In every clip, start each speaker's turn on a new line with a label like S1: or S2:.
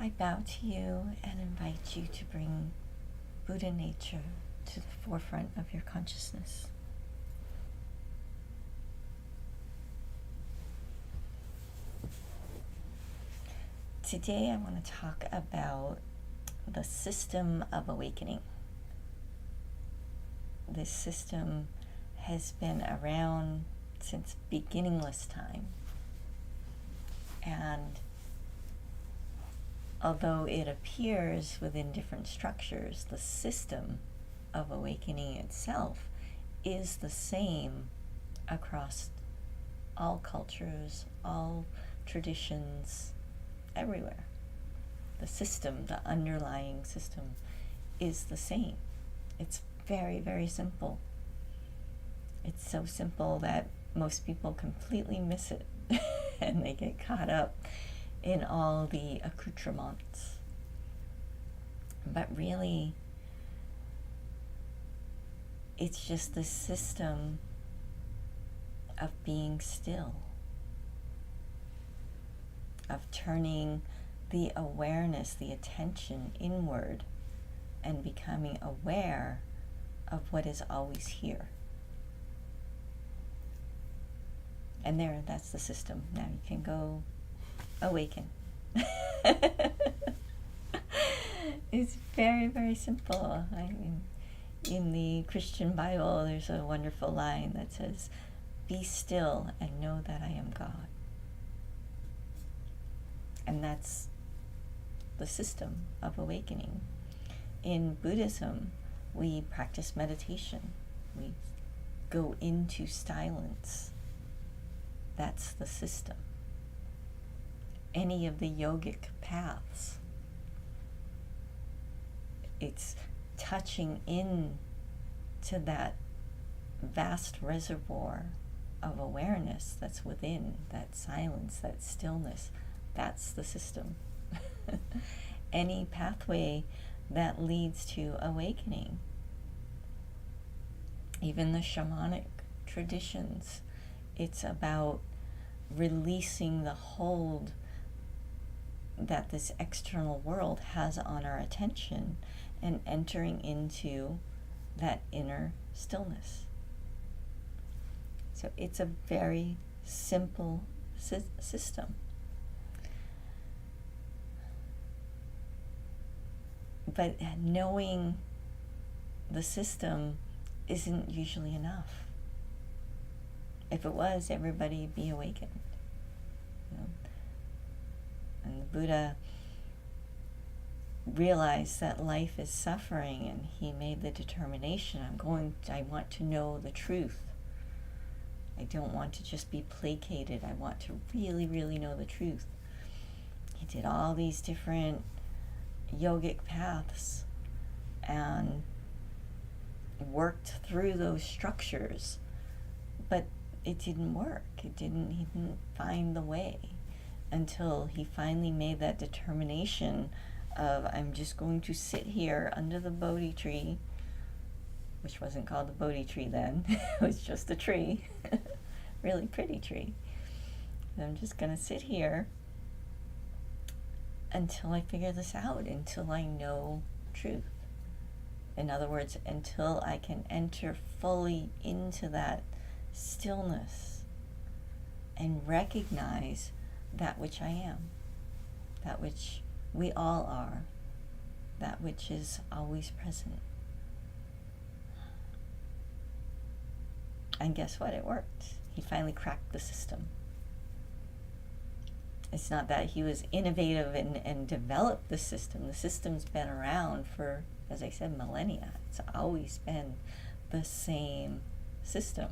S1: I bow to you and invite you to bring Buddha nature to the forefront of your consciousness. Today I want to talk about the system of awakening. This system has been around since beginningless time. And although it appears within different structures, the system of awakening itself is the same across all cultures, all traditions, everywhere. The system, the underlying system, is the same. It's very, very simple. It's so simple that most people completely miss it and they get caught up in all the accoutrements. But really, it's just the system of being still, of turning the awareness, the attention inward, and becoming aware of what is always here. And that's the system. Now you can go awaken. It's very, very simple. I mean, in the Christian Bible, there's a wonderful line that says, "Be still and know that I am God." And that's the system of awakening. In Buddhism, we practice meditation. We go into silence. That's the system. Any of the yogic paths, it's touching in to that vast reservoir of awareness that's within, that silence, that stillness. That's the system. Any pathway that leads to awakening, even the shamanic traditions, it's about releasing the hold that this external world has on our attention and entering into that inner stillness. So it's a very simple system. But knowing the system isn't usually enough. If it was, everybody would be awakened. And the Buddha realized that life is suffering, and he made the determination, I want to know the truth. I don't want to just be placated. I want to really, really know the truth. He did all these different yogic paths and worked through those structures, but it didn't work. He didn't find the way until he finally made that determination of, I'm just going to sit here under the Bodhi tree, which wasn't called the Bodhi tree then. It was just a tree. Really pretty tree. And I'm just going to sit here until I figure this out, until I know truth. In other words, until I can enter fully into that stillness and recognize that which I am, that which we all are, that which is always present. And guess what? It worked. He finally cracked the system. It's not that he was innovative and developed the system. The system's been around for, as I said, millennia. It's always been the same system.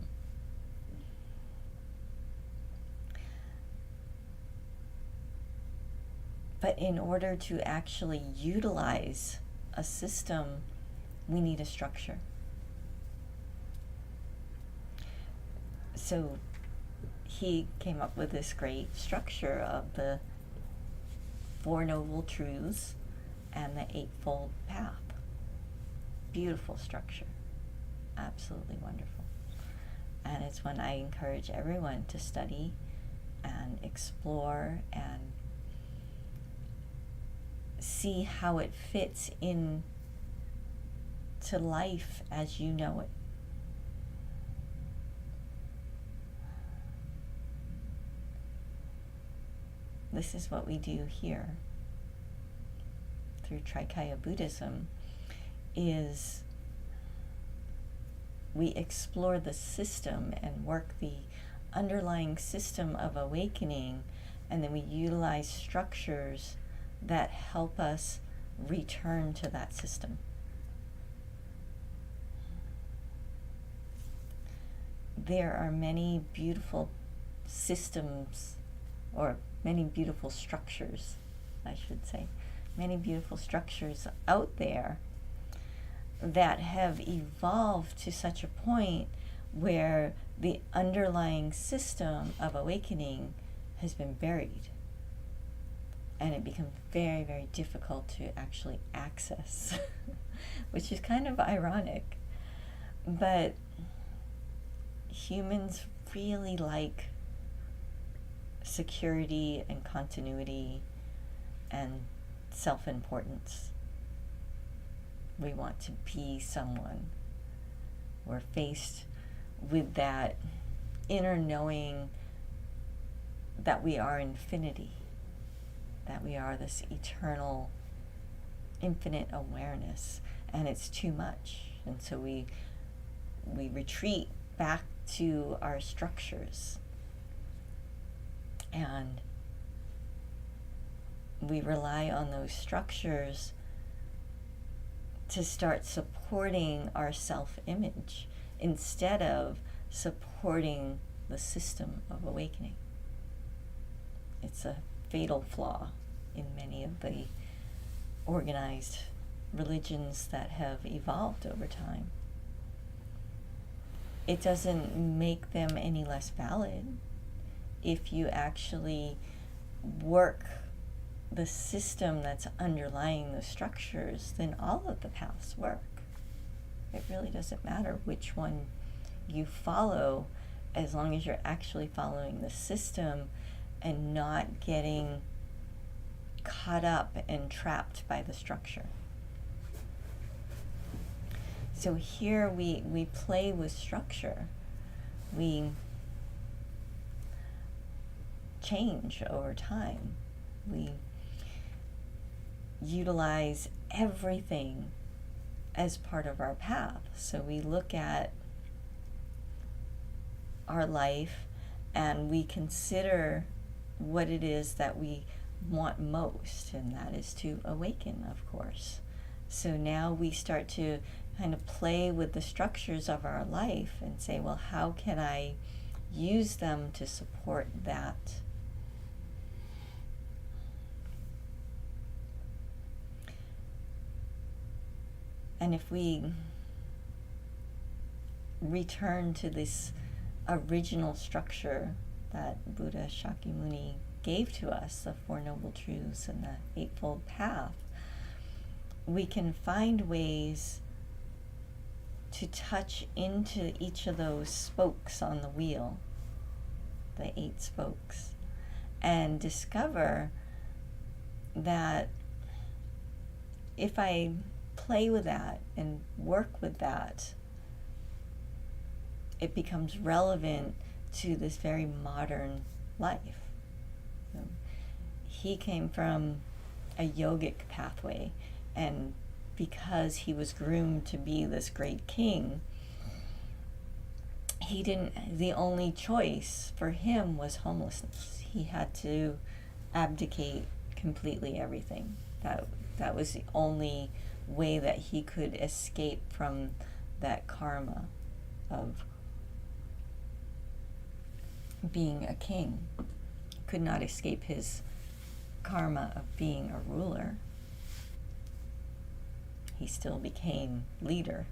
S1: But in order to actually utilize a system, we need a structure. So he came up with this great structure of the Four Noble Truths and the Eightfold Path. Beautiful structure. Absolutely wonderful. And it's one I encourage everyone to study and explore and see how it fits in to life as you know it. This is what we do here through Trikaya Buddhism, is we explore the system and work the underlying system of awakening, and then we utilize structures that help us return to that system. There are many beautiful systems, or many beautiful structures, I should say, many beautiful structures out there that have evolved to such a point where the underlying system of awakening has been buried, and it becomes very, very difficult to actually access, which is kind of ironic. But humans really like security and continuity and self-importance. We want to be someone. We're faced with that inner knowing that we are infinity, that we are this eternal, infinite awareness, and it's too much. And so we retreat back to our structures, and we rely on those structures to start supporting our self-image instead of supporting the system of awakening. It's a fatal flaw in many of the organized religions that have evolved over time. It doesn't make them any less valid if you actually work the system that's underlying the structures. Then all of the paths work. It really doesn't matter which one you follow, as long as you're actually following the system and not getting caught up and trapped by the structure. So here we play with structure. We change over time. We utilize everything as part of our path. So we look at our life and we consider what it is that we want most, and that is to awaken, of course. So now we start to kind of play with the structures of our life and say, well, how can I use them to support that? And if we return to this original structure that Buddha Shakyamuni gave to us, the Four Noble Truths and the Eightfold Path, we can find ways to touch into each of those spokes on the wheel, the 8 spokes, and discover that if I play with that and work with that, it becomes relevant to this very modern life. So he came from a yogic pathway, and because he was groomed to be this great king, the only choice for him was homelessness. He had to abdicate completely everything. That was the only way that he could escape from that karma of being a king. Could not escape his karma of being a ruler. He still became leader,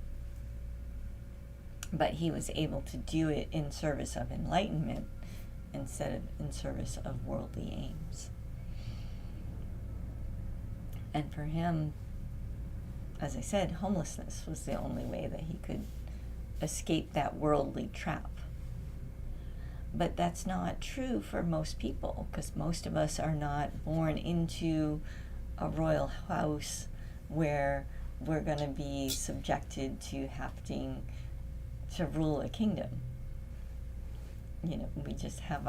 S1: but he was able to do it in service of enlightenment instead of in service of worldly aims. And for him, as I said, homelessness was the only way that he could escape that worldly trap. But that's not true for most people, because most of us are not born into a royal house where we're going to be subjected to having to rule a kingdom. We just have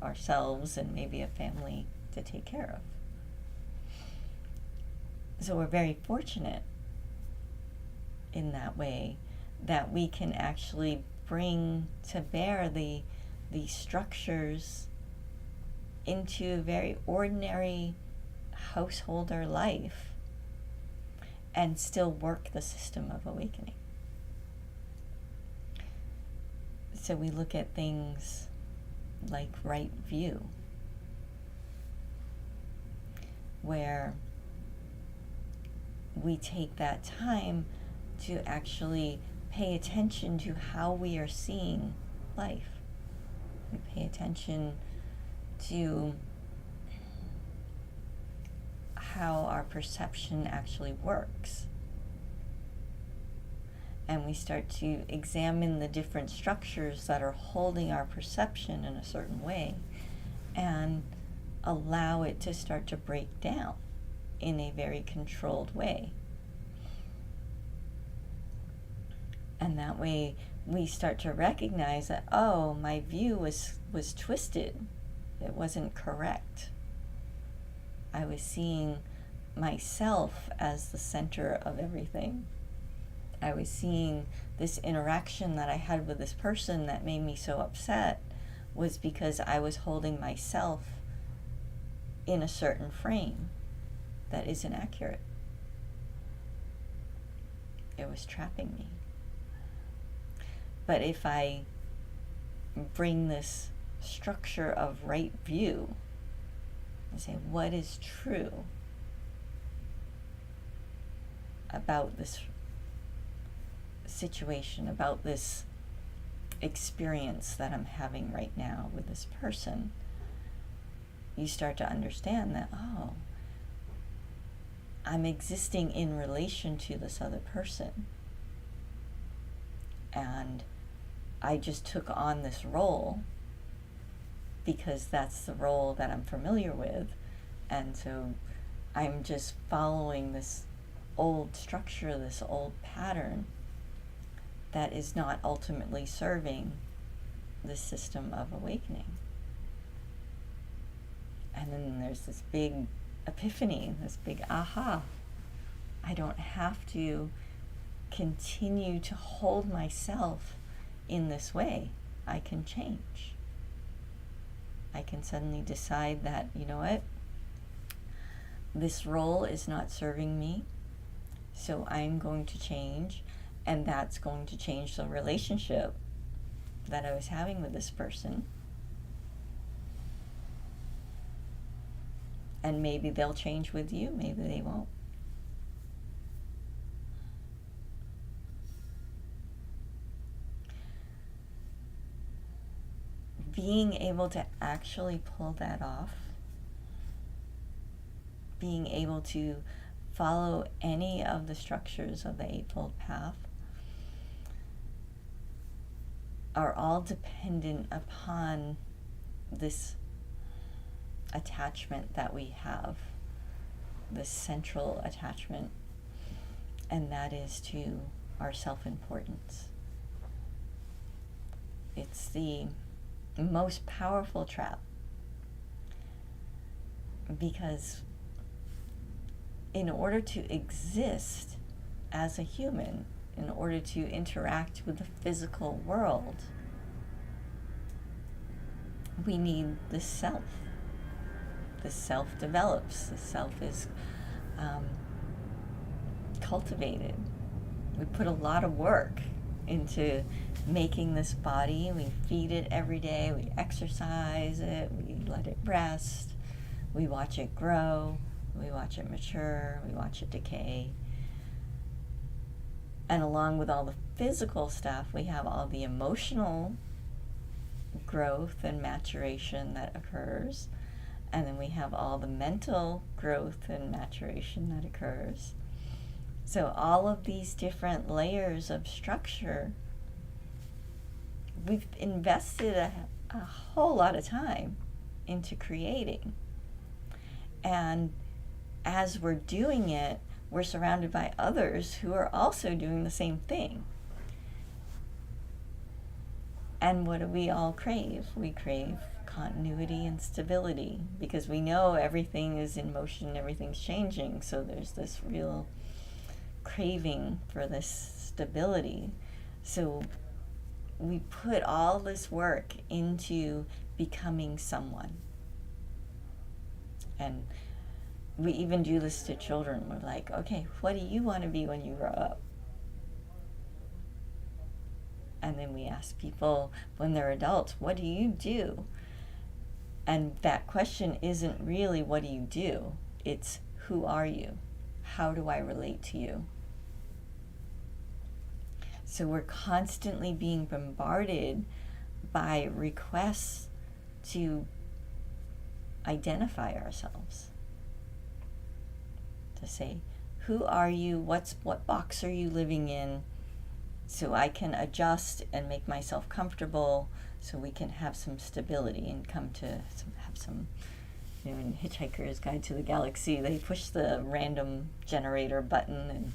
S1: ourselves and maybe a family to take care of. So we're very fortunate in that way that we can actually bring to bear the structures into a very ordinary householder life and still work the system of awakening. So we look at things like right view, where we take that time to actually pay attention to how we are seeing life. We pay attention to how our perception actually works. And we start to examine the different structures that are holding our perception in a certain way and allow it to start to break down in a very controlled way. And that way we start to recognize that, oh, my view was twisted. It wasn't correct. I was seeing myself as the center of everything. I was seeing this interaction that I had with this person that made me so upset was because I was holding myself in a certain frame that isn't accurate. It was trapping me. But if I bring this structure of right view and say, what is true about this situation, about this experience that I'm having right now with this person, you start to understand that, oh, I'm existing in relation to this other person. And I just took on this role because that's the role that I'm familiar with. And so I'm just following this old structure, this old pattern that is not ultimately serving the system of awakening. And then there's this big epiphany, this big aha. I don't have to continue to hold myself in this way. I can change. I can suddenly decide that, you know what, this role is not serving me, so I'm going to change, and that's going to change the relationship that I was having with this person. And maybe they'll change with you, maybe they won't. Being able to actually pull that off, being able to follow any of the structures of the Eightfold Path are all dependent upon this attachment that we have, this central attachment, and that is to our self-importance. It's the most powerful trap, because in order to exist as a human, in order to interact with the physical world, we need the self. The self develops, the self is cultivated. We put a lot of work into making this body. We feed it every day, we exercise it, we let it rest, we watch it grow, we watch it mature, we watch it decay. And along with all the physical stuff, we have all the emotional growth and maturation that occurs. And then we have all the mental growth and maturation that occurs. So all of these different layers of structure, we've invested a whole lot of time into creating. And as we're doing it, we're surrounded by others who are also doing the same thing. And what do we all crave? We crave continuity and stability, because we know everything is in motion, everything's changing, so there's this real craving for this stability. So we put all this work into becoming someone. And we even do this to children. We're like, okay, what do you want to be when you grow up? And then we ask people when they're adults, what do you do? And that question isn't really what do you do? It's who are you? How do I relate to you? So we're constantly being bombarded by requests to identify ourselves. To say, who are you? What box are you living in? So I can adjust and make myself comfortable, so we can have some stability and come to have some, in Hitchhiker's Guide to the Galaxy, they push the random generator button and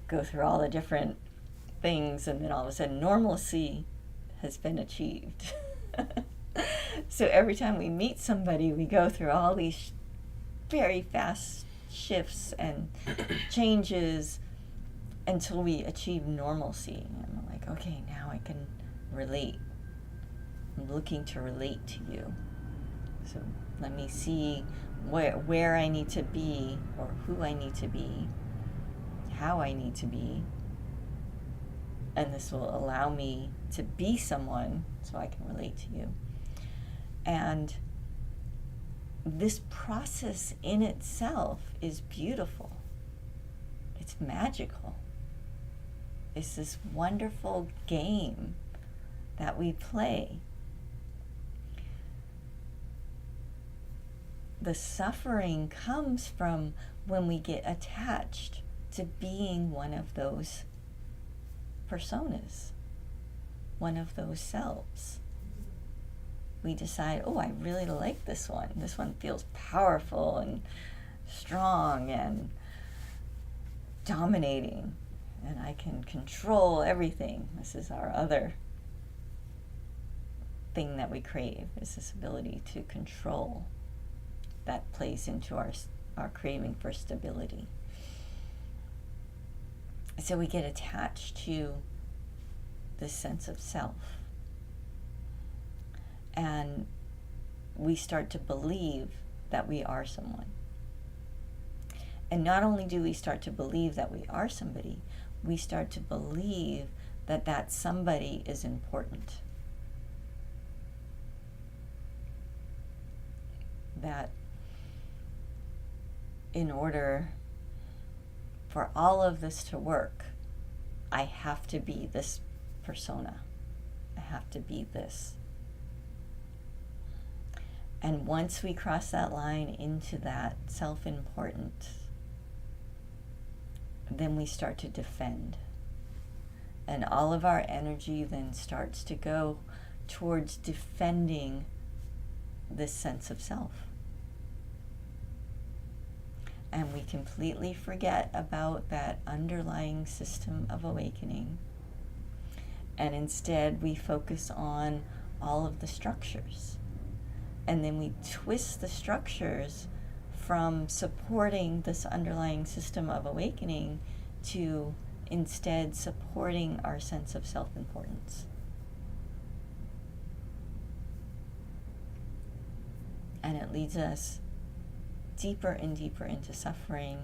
S1: go through all the different things, and then all of a sudden normalcy has been achieved. So every time we meet somebody, we go through all these very fast shifts and changes until we achieve normalcy. And I'm like, okay, now I can relate. I'm looking to relate to you. So let me see where I need to be, or who I need to be, how I need to be. And this will allow me to be someone so I can relate to you. And this process in itself is beautiful. It's magical. It's this wonderful game that we play. The suffering comes from when we get attached to being one of those personas, one of those selves. We decide, oh, I really like this one. This one feels powerful and strong and dominating, and I can control everything. This is our other thing that we crave, is this ability to control. That plays into our craving for stability. So we get attached to this sense of self. And we start to believe that we are someone. And not only do we start to believe that we are somebody, we start to believe that that somebody is important. That in order for all of this to work, I have to be this persona. I have to be this. And once we cross that line into that self-importance, then we start to defend. And all of our energy then starts to go towards defending this sense of self. And we completely forget about that underlying system of awakening. And instead we focus on all of the structures. And then we twist the structures from supporting this underlying system of awakening to instead supporting our sense of self-importance. And it leads us deeper and deeper into suffering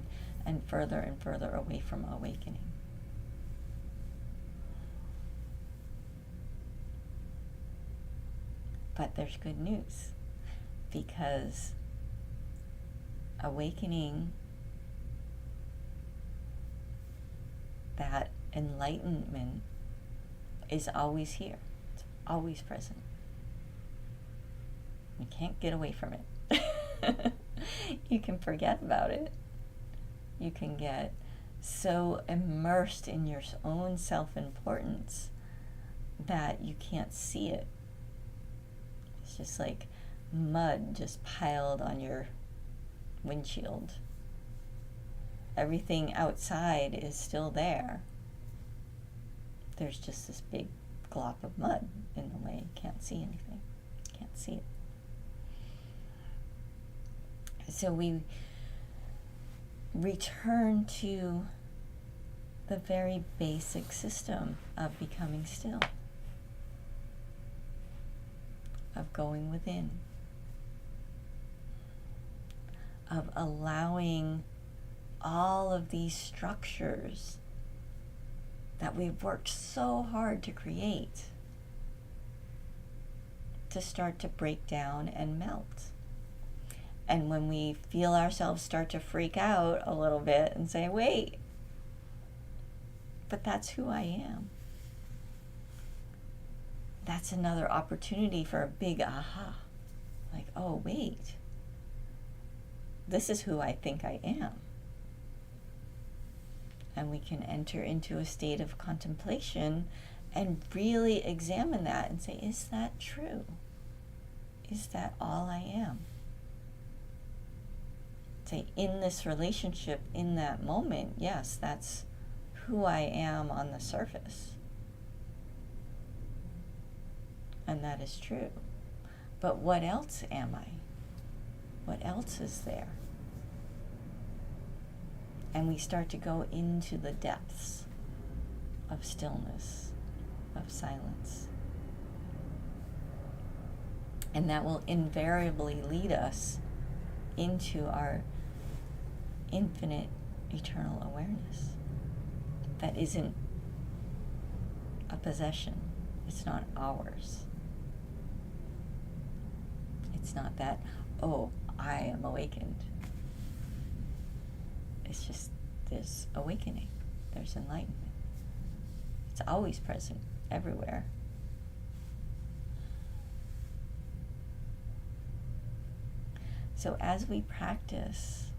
S1: and further away from awakening. But there's good news, because awakening, that enlightenment, is always here. It's always present. You can't get away from it. You can forget about it. You can get so immersed in your own self-importance that you can't see it. It's just like mud just piled on your windshield. everything outside is still there. There's just this big glop of mud in the way. You can't see anything. Can't see it. So we return to the very basic system of becoming still, of going within, of allowing all of these structures that we've worked so hard to create to start to break down and melt. And when we feel ourselves start to freak out a little bit and say, wait, but that's who I am, that's another opportunity for a big aha. Like, oh, wait, this is who I think I am. And we can enter into a state of contemplation and really examine that and say, is that true? Is that all I am? Say, in this relationship, in that moment, yes, that's who I am on the surface. And that is true. But what else am I? What else is there? And we start to go into the depths of stillness, of silence. And that will invariably lead us into our infinite eternal awareness. That isn't a possession. It's not ours. It's not that, oh, I am awakened. It's just, there's awakening. There's enlightenment. It's always present, everywhere. So as we practice,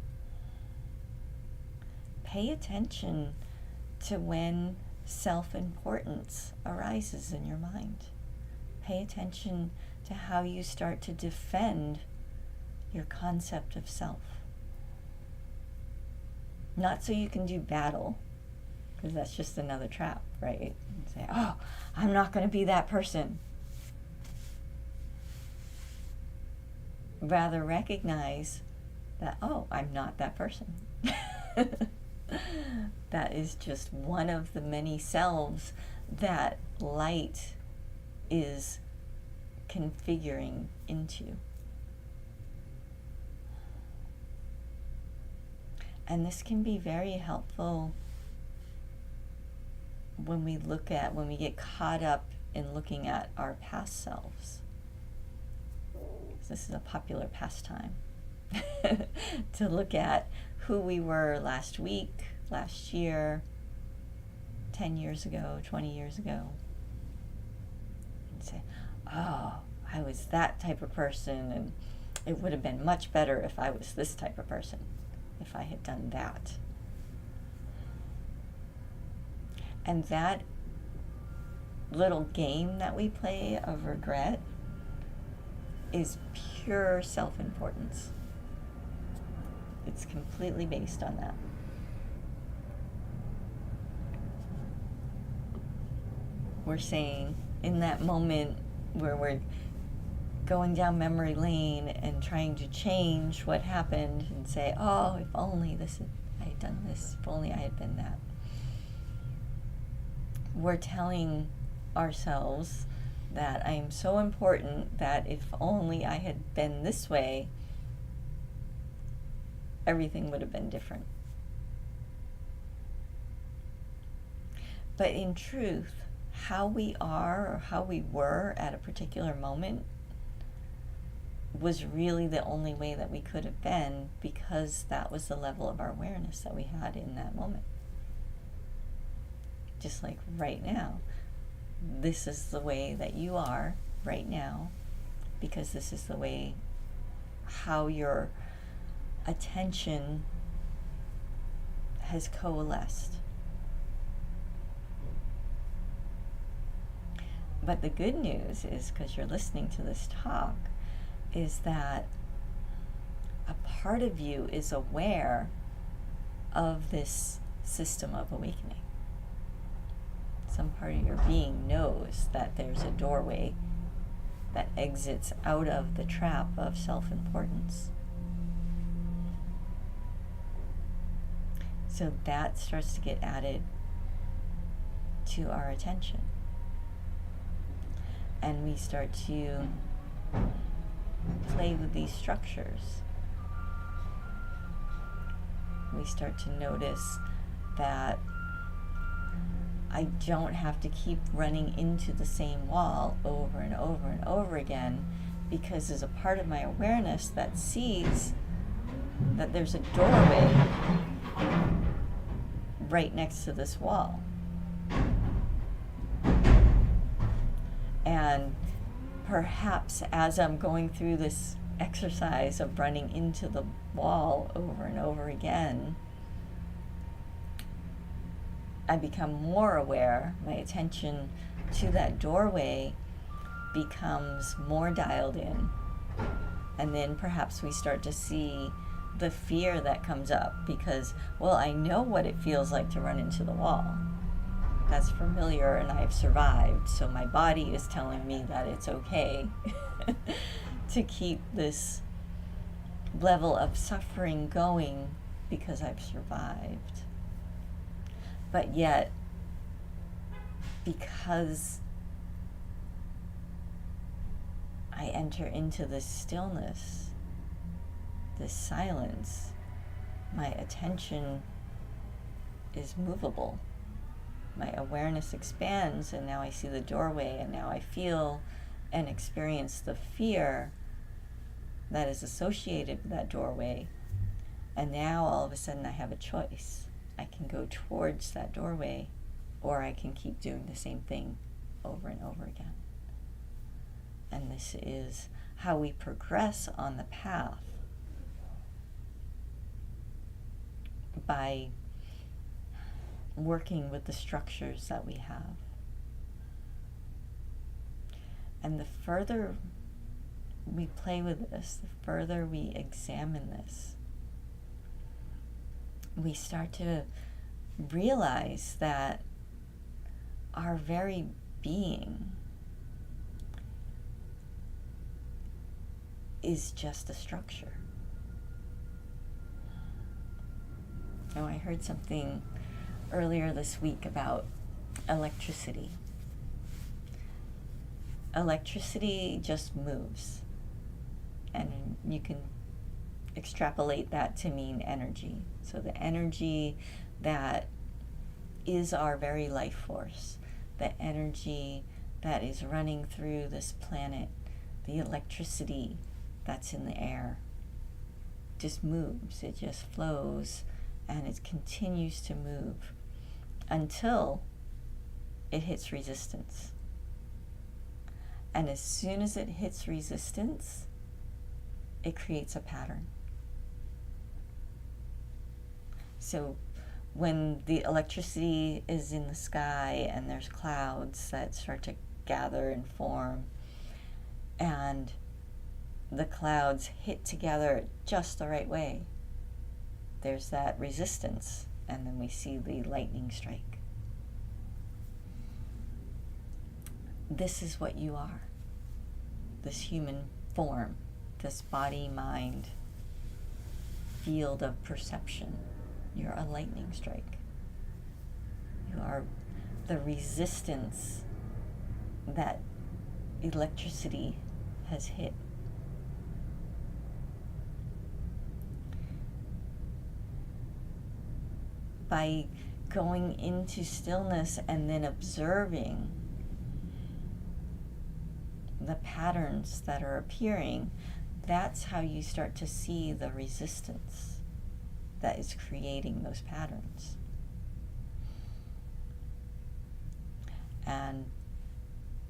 S1: pay attention to when self-importance arises in your mind. Pay attention to how you start to defend your concept of self. Not so you can do battle, because that's just another trap, right? And say, oh, I'm not going to be that person. Rather recognize that, oh, I'm not that person. That is just one of the many selves that light is configuring into. And this can be very helpful when we get caught up in looking at our past selves. This is a popular pastime. To look at who we were last week, last year, 10 years ago, 20 years ago. And say, oh, I was that type of person, and it would have been much better if I was this type of person, if I had done that. And that little game that we play of regret is pure self-importance. It's completely based on that. We're saying in that moment where we're going down memory lane and trying to change what happened and say, oh, if only I had done this, if only I had been that. We're telling ourselves that I am so important that if only I had been this way, everything would have been different. But in truth, how we are or how we were at a particular moment was really the only way that we could have been, because that was the level of our awareness that we had in that moment. Just like right now, this is the way that you are right now, because this is the way how your attention has coalesced. But the good news is, because you're listening to this talk, is that a part of you is aware of this system of awakening. Some part of your being knows that there's a doorway that exits out of the trap of self-importance. So that starts to get added to our attention. And we start to play with these structures. We start to notice that I don't have to keep running into the same wall over and over and over again, because there's a part of my awareness that sees that there's a doorway right next to this wall. And perhaps as I'm going through this exercise of running into the wall over and over again, I become more aware. My attention to that doorway becomes more dialed in. And then perhaps we start to see the fear that comes up because, well, I know what it feels like to run into the wall. That's familiar and I've survived. So my body is telling me that it's okay to keep this level of suffering going because I've survived. But yet, because I enter into this stillness, this silence, my attention is movable. My awareness expands, and now I see the doorway, and now I feel and experience the fear that is associated with that doorway. And now all of a sudden I have a choice. I can go towards that doorway, or I can keep doing the same thing over and over again. And this is how we progress on the path, by working with the structures that we have. And the further we play with this, the further we examine this, we start to realize that our very being is just a structure. Now, I heard something earlier this week about electricity. Electricity just moves, and you can extrapolate that to mean energy. So the energy that is our very life force, the energy that is running through this planet, the electricity that's in the air, just moves. It just flows, and it continues to move until it hits resistance. And as soon as it hits resistance, it creates a pattern. So when the electricity is in the sky and there's clouds that start to gather and form, and the clouds hit together just the right way, there's that resistance, and then we see the lightning strike. This is what you are, this human form, this body-mind field of perception. You're a lightning strike. You are the resistance that electricity has hit. By going into stillness and then observing the patterns that are appearing, that's how you start to see the resistance that is creating those patterns. And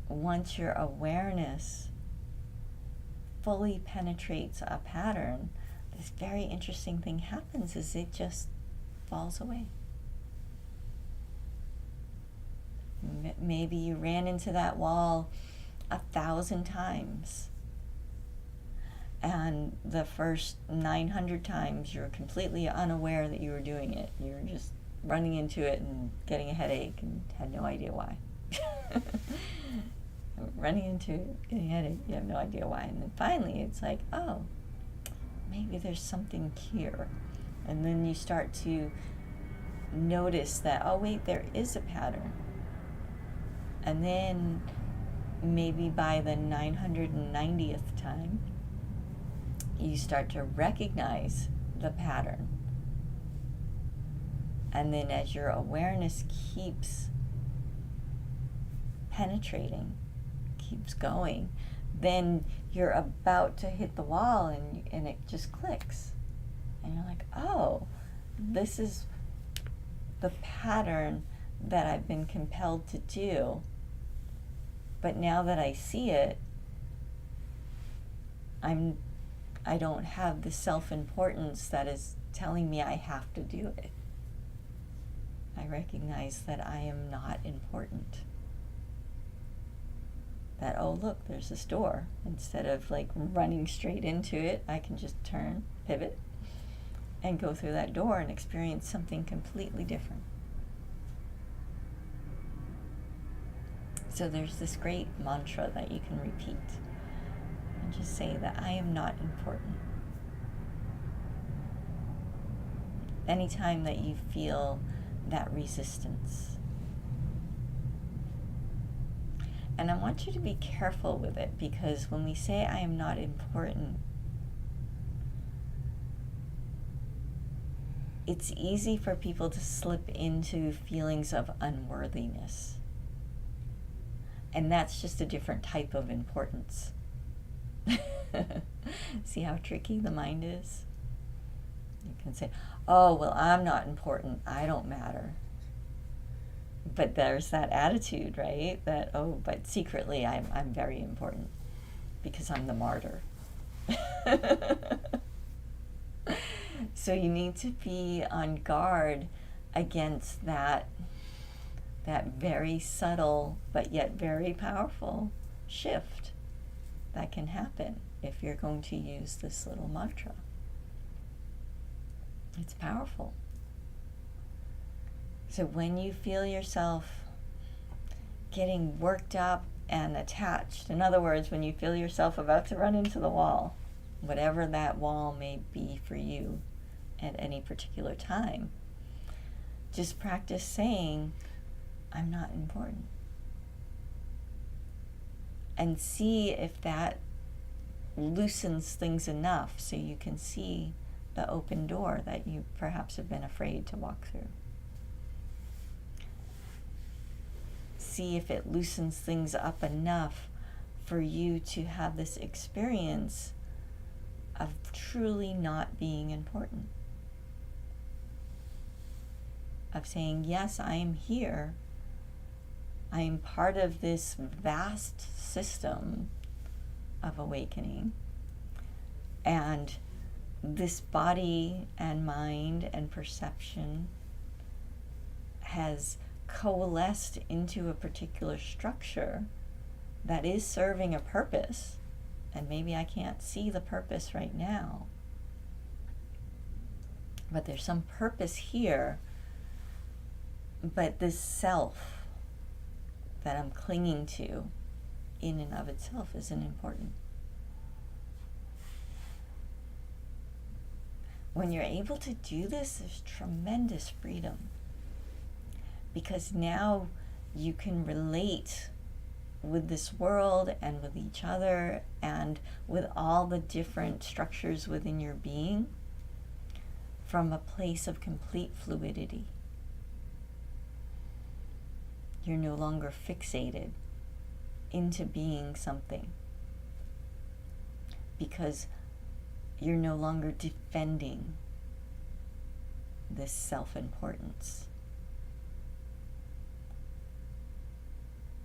S1: once your awareness fully penetrates a pattern, this very interesting thing happens, is it just falls away. Maybe you ran into that wall 1,000 times, And the first 900 times you're completely unaware that you were doing it. You're just running into it and getting a headache and had no idea why. Running into it, getting a headache, you have no idea why. And then finally it's like, oh, maybe there's something here. And then you start to notice that, oh wait, there is a pattern. And then maybe by the 990th time, you start to recognize the pattern. And then as your awareness keeps penetrating, keeps going, then you're about to hit the wall and it just clicks. And you're like, oh, this is the pattern that I've been compelled to do. But now that I see it, I don't have the self-importance that is telling me I have to do it. I recognize that I am not important. That, oh look, there's this door. Instead of like running straight into it, I can just turn, pivot, and go through that door and experience something completely different. So there's this great mantra that you can repeat and just say that I am not important. Anytime that you feel that resistance. And I want you to be careful with it, because when we say I am not important, it's easy for people to slip into feelings of unworthiness. And that's just a different type of importance. See how tricky the mind is? You can say, oh, well, I'm not important. I don't matter. But there's that attitude, right? That, oh, but secretly I'm very important because I'm the martyr. So you need to be on guard against that very subtle but yet very powerful shift that can happen if you're going to use this little mantra. It's powerful. So when you feel yourself getting worked up and attached, in other words, when you feel yourself about to run into the wall, whatever that wall may be for you at any particular time, just practice saying, I'm not important. And see if that loosens things enough so you can see the open door that you perhaps have been afraid to walk through. See if it loosens things up enough for you to have this experience of truly not being important. Of saying, yes, I am here. I am part of this vast system of awakening. And this body and mind and perception has coalesced into a particular structure that is serving a purpose. And maybe I can't see the purpose right now. But there's some purpose here. But this self that I'm clinging to in and of itself isn't important. When you're able to do this, there's tremendous freedom. Because now you can relate with this world and with each other and with all the different structures within your being from a place of complete fluidity. You're no longer fixated into being something because you're no longer defending this self-importance.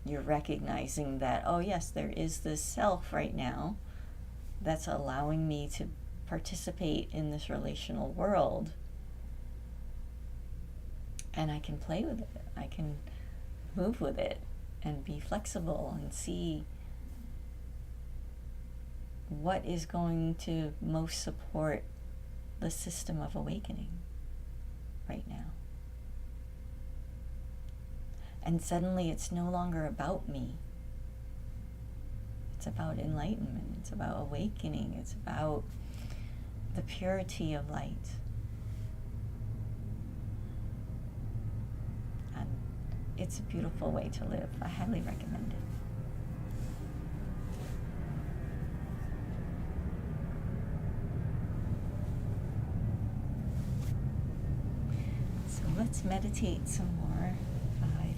S1: You're recognizing that, oh yes, there is this self right now that's allowing me to participate in this relational world, and I can play with it. I can move with it and be flexible and see what is going to most support the system of awakening right now. And suddenly it's no longer about me. It's about enlightenment. It's about awakening. It's about the purity of light. And it's a beautiful way to live. I highly recommend it. So let's meditate some more.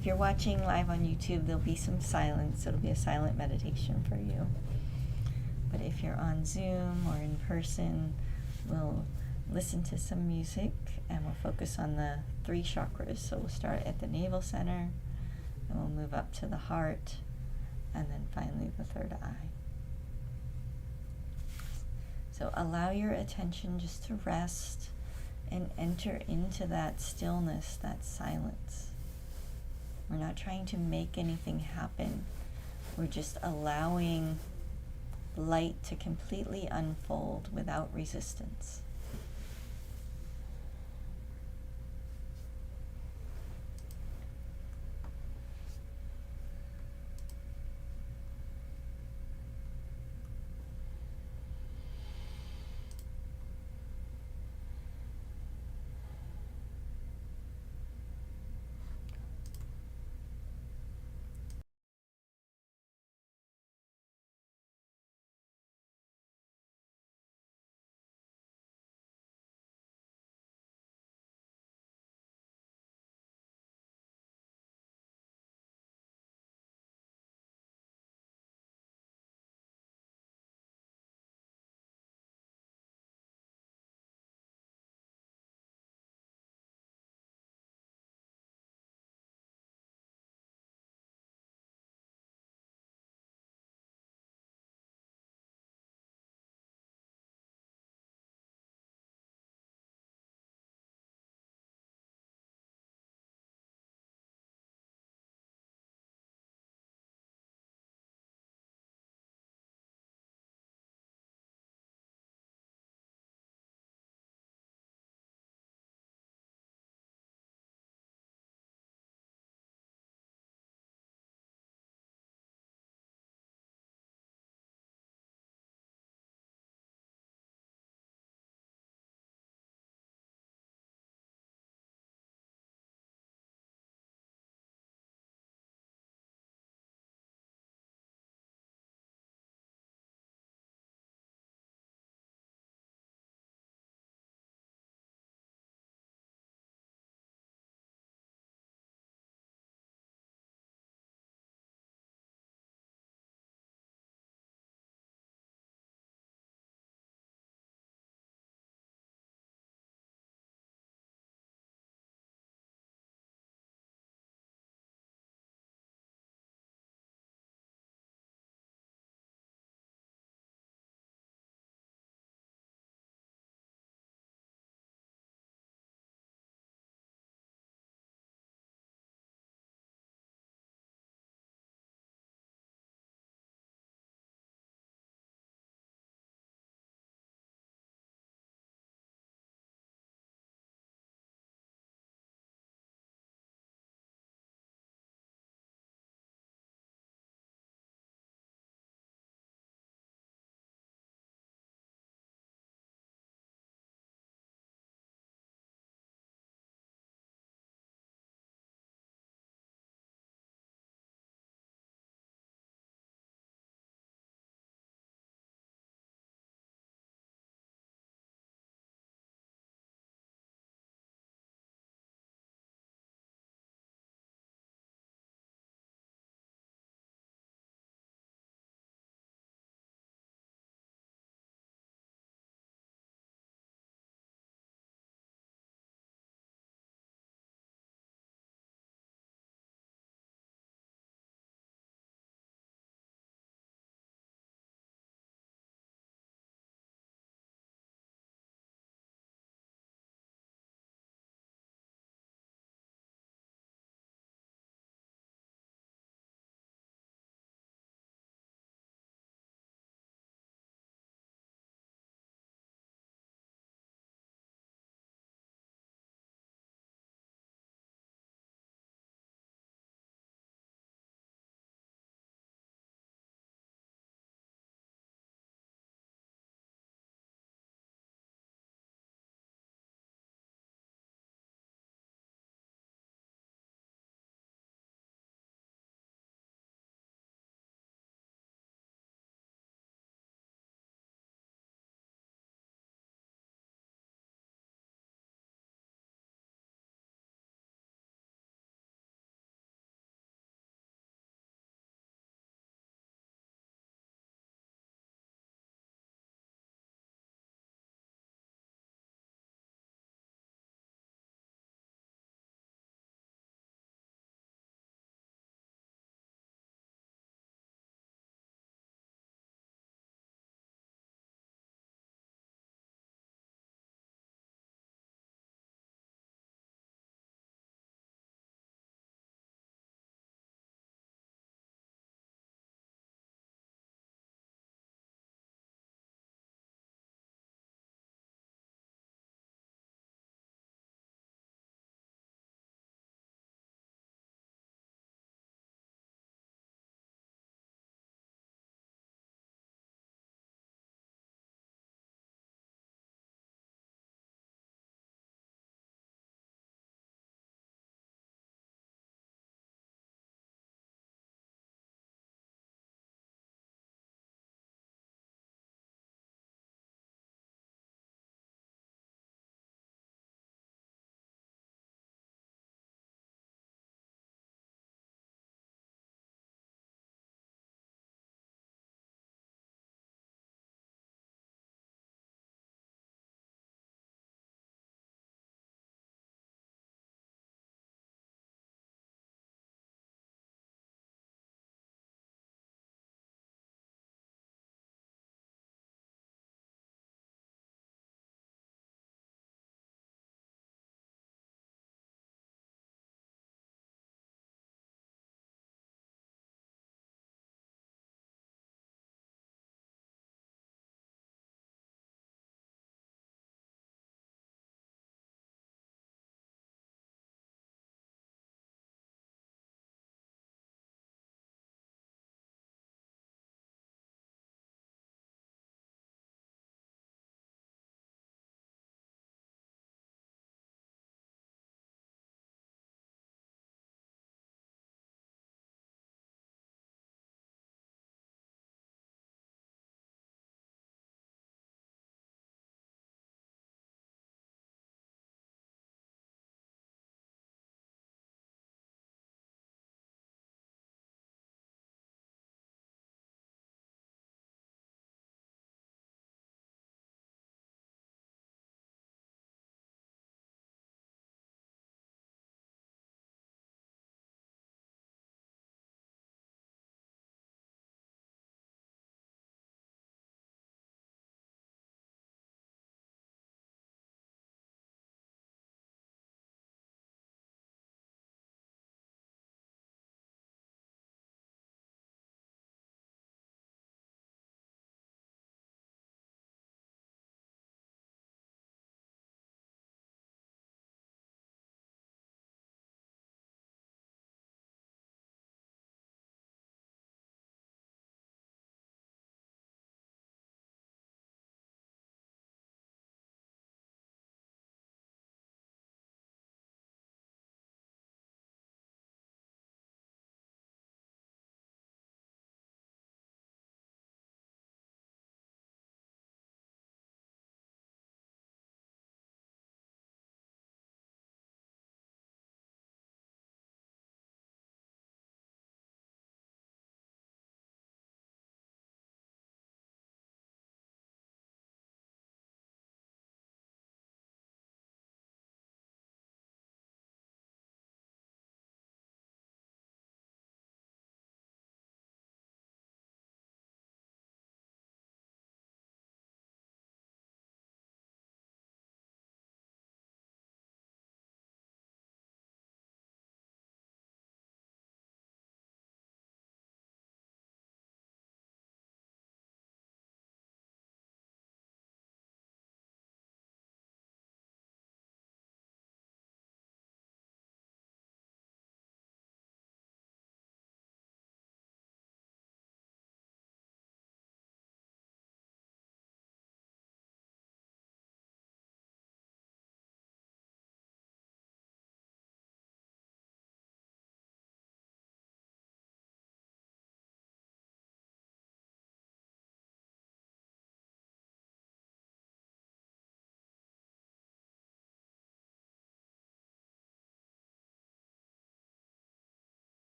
S1: If you're watching live on YouTube, there'll be some silence. It'll be a silent meditation for you. But if you're on Zoom or in person, we'll listen to some music and we'll focus on the 3 chakras. So we'll start at the navel center, and we'll move up to the heart, and then finally the 3rd eye. So allow your attention just to rest and enter into that stillness, that silence. We're not trying to make anything happen. We're just allowing light to completely unfold without resistance.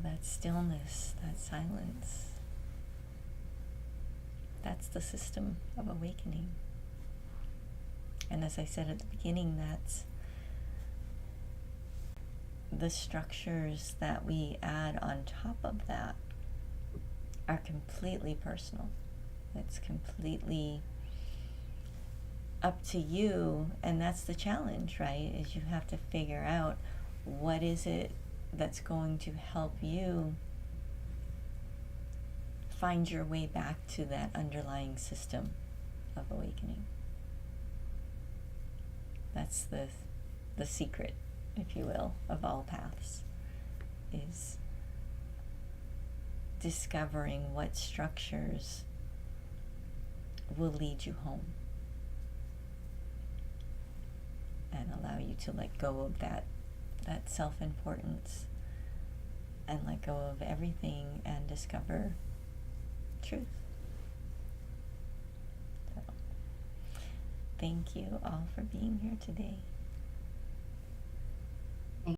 S1: that stillness, that silence. That's the system of awakening. And as I said at the beginning, that's the structures that we add on top of that are completely personal. It's completely up to you, and that's the challenge, right? Is you have to figure out what is it that's going to help you find your way back to that underlying system of awakening. That's the secret, if you will, of all paths, is discovering what structures will lead you home and allow you to let go of that self-importance and let go of everything and discover truth. So, thank you all for being here today.